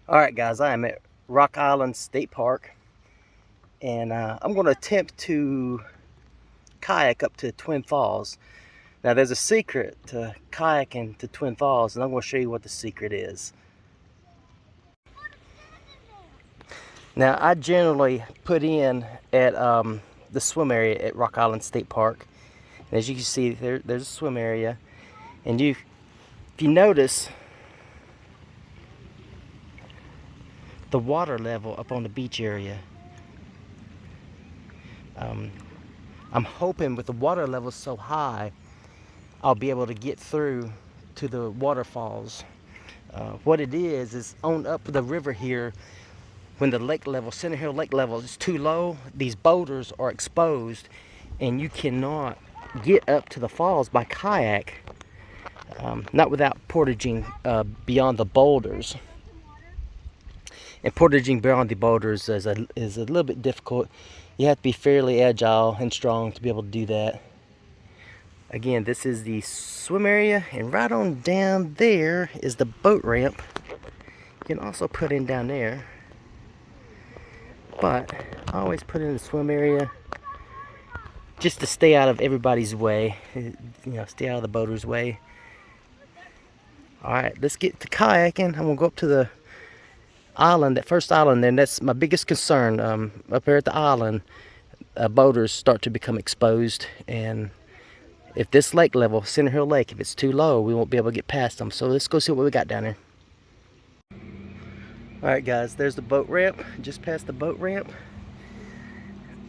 Alright guys, I am at Rock Island State Park, and I'm going to attempt to kayak up to Twin Falls. Now there's a secret to kayaking to Twin Falls, and I'm going to show you what the secret is. Now I generally put in at the swim area at Rock Island State Park. And as you can see, there's a swim area, and if you notice the water level up on the beach area, I'm hoping with the water level so high, I'll be able to get through to the waterfalls. What it is on up the river here, when the lake level, Center Hill lake level is too low, these boulders are exposed, and you cannot get up to the falls by kayak, not without portaging beyond the boulders. And portaging beyond the boulders is a little bit difficult. You have to be fairly agile and strong to be able to do that. Again, this is the swim area, and right on down there is the boat ramp. You can also put in down there, but I always put in the swim area just to stay out of everybody's way, stay out of the boaters' way. Alright, let's get to kayaking. I'm gonna go up to the island, that first island there, and that's my biggest concern. Up here at the island, boaters start to become exposed, and if this lake level, Center Hill Lake, if it's too low, we won't be able to get past them. So let's go see what we got down there. Alright guys, there's the boat ramp, just past the boat ramp.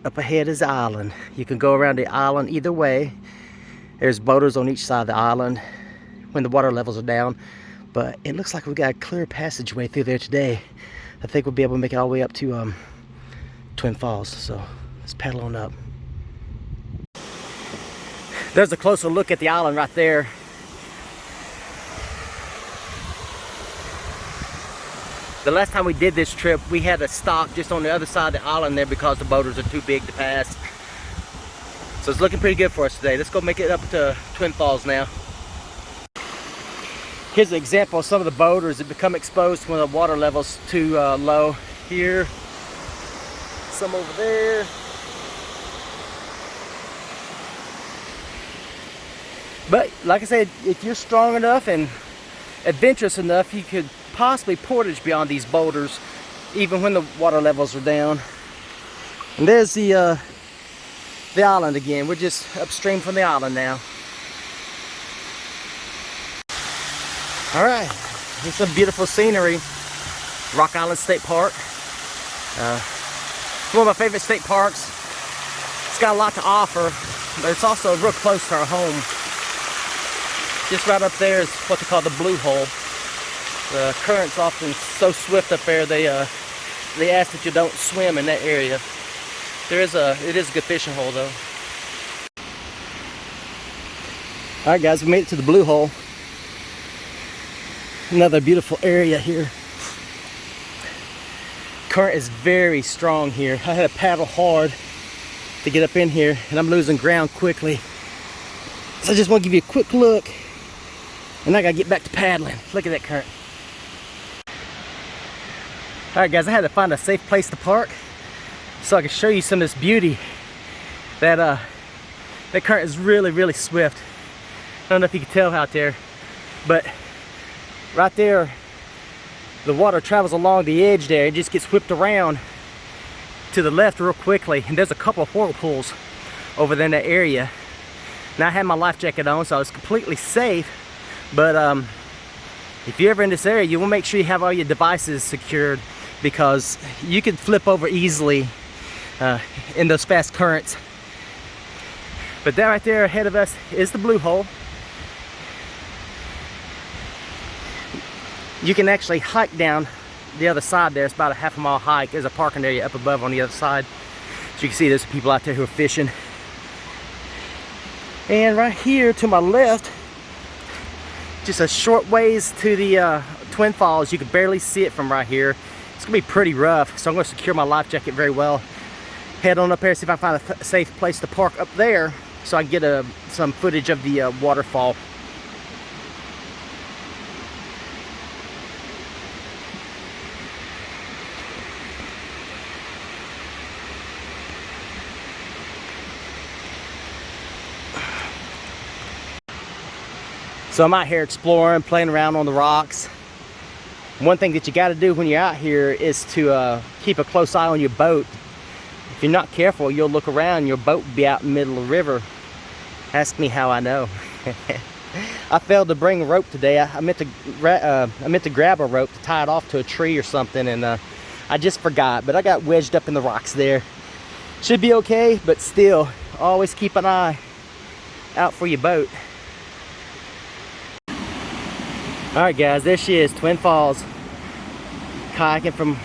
Up ahead is the island. You can go around the island either way. There's boaters on each side of the island when the water levels are down. But it looks like we got a clear passageway through there today. I think we'll be able to make it all the way up to Twin Falls. So let's paddle on up. There's a closer look at the island right there. The last time we did this trip, we had to stop just on the other side of the island there because the boaters are too big to pass. So it's looking pretty good for us today. Let's go make it up to Twin Falls now. Here's an example of some of the boulders that become exposed when the water level's too low. Here, some over there. But like I said, if you're strong enough and adventurous enough, you could possibly portage beyond these boulders even when the water levels are down. And there's the island again. We're just upstream from the island now. All right, here's some beautiful scenery. Rock Island State Park. One of my favorite state parks. It's got a lot to offer, but it's also real close to our home. Just right up there is what they call the blue hole. The current's often so swift up there, they ask that you don't swim in that area. It is a good fishing hole though. All right guys, we made it to the blue hole. Another beautiful area here. Current is very strong here. I had to paddle hard to get up in here, and I'm losing ground quickly. So I just want to give you a quick look, and I gotta get back to paddling. Look at that current. All right guys, I had to find a safe place to park so I can show you some of this beauty. That current is really, really swift. I don't know if you can tell out there, but right there, the water travels along the edge there. It just gets whipped around to the left real quickly. And there's a couple of whirlpools over there in that area. Now I had my life jacket on, so I was completely safe. But if you're ever in this area, you want to make sure you have all your devices secured, because you can flip over easily in those fast currents. But that right there ahead of us is the blue hole. You can actually hike down the other side there. It's about a half-a-mile hike. There's a parking area up above on the other side. So you can see there's people out there who are fishing. And right here to my left, just a short ways to the Twin Falls. You can barely see it from right here. It's gonna be pretty rough, so I'm gonna secure my life jacket very well. Head on up there, see if I can find a safe place to park up there so I can get some footage of the waterfall. So I'm out here exploring, playing around on the rocks. One thing that you got to do when you're out here is to keep a close eye on your boat. If you're not careful, you'll look around, your boat will be out in the middle of the river. Ask me how I know. I failed to bring a rope today. I meant to grab a rope to tie it off to a tree or something, and I just forgot. But I got wedged up in the rocks there. Should be okay, but still, always keep an eye out for your boat. All right, guys, there she is, Twin Falls, kayaking from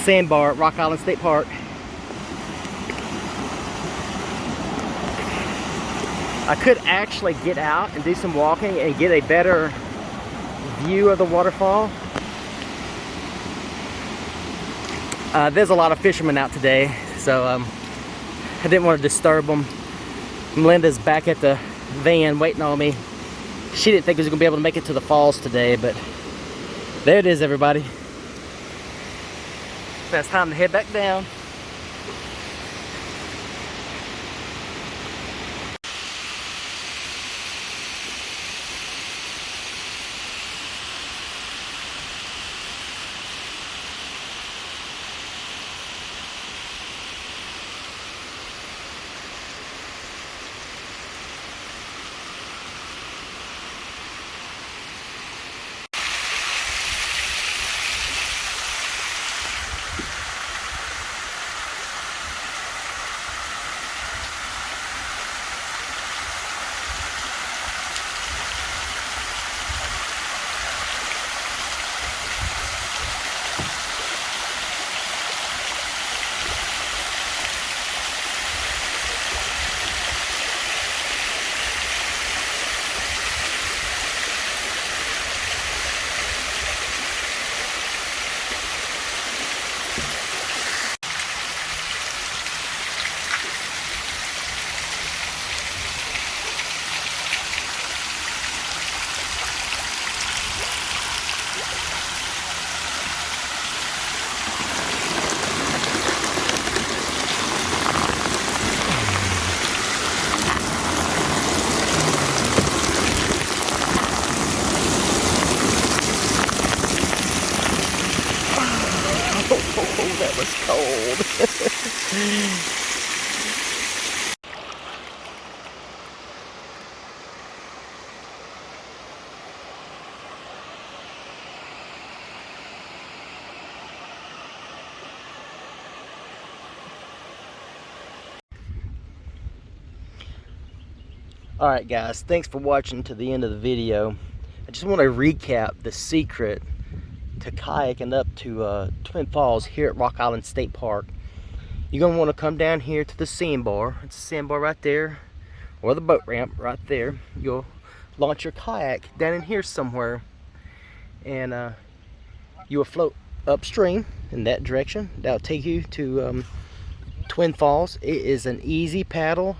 Sandbar at Rock Island State Park. I could actually get out and do some walking and get a better view of the waterfall. There's a lot of fishermen out today, so I didn't want to disturb them. Melinda's back at the van waiting on me. She didn't think I was going to be able to make it to the falls today, but there it is, everybody. Now it's time to head back down. Oh, that was cold. Alright guys, thanks for watching to the end of the video. I just want to recap the secret to kayaking up to Twin Falls here at Rock Island State Park. You're going to want to come down here to the sandbar. It's a sandbar right there, or the boat ramp right there. You'll launch your kayak down in here somewhere, and you will float upstream in that direction. That'll take you to Twin Falls. It is an easy paddle.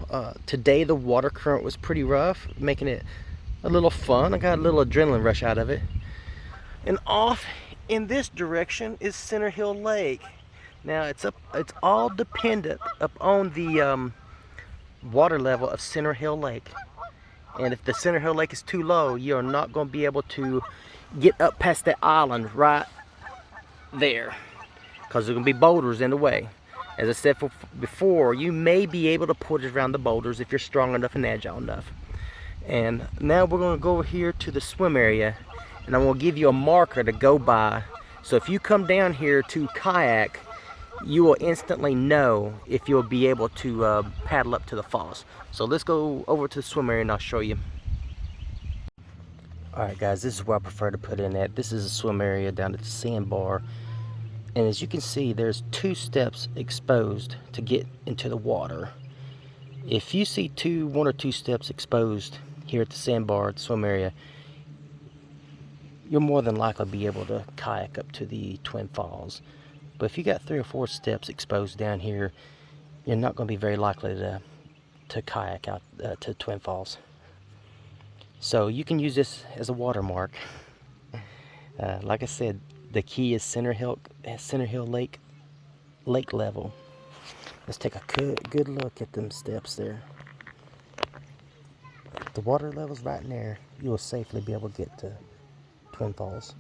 Today the water current was pretty rough, making it a little fun. I got a little adrenaline rush out of it. And off in this direction is Center Hill Lake. Now it's all dependent upon the water level of Center Hill Lake. And if the Center Hill Lake is too low, you are not going to be able to get up past that island right there, because there's going to be boulders in the way. As I said before, you may be able to put it around the boulders if you're strong enough and agile enough. And now we're going to go over here to the swim area, and I'm going to give you a marker to go by. So if you come down here to kayak, you will instantly know if you'll be able to paddle up to the falls. So let's go over to the swim area and I'll show you. Alright guys, this is where I prefer to put in at. This is a swim area down at the sandbar. And as you can see, there's 2 steps exposed to get into the water. If you see 1 or 2 steps exposed here at the sandbar at the swim area, you'll more than likely be able to kayak up to the Twin Falls. But if you got 3 or 4 steps exposed down here, you're not going to be very likely to kayak out to Twin Falls. So you can use this as a watermark. Like I said, the key is Center Hill Lake level. Let's take a good look at them steps there. The water level's right in there. You will safely be able to get to Twin Falls.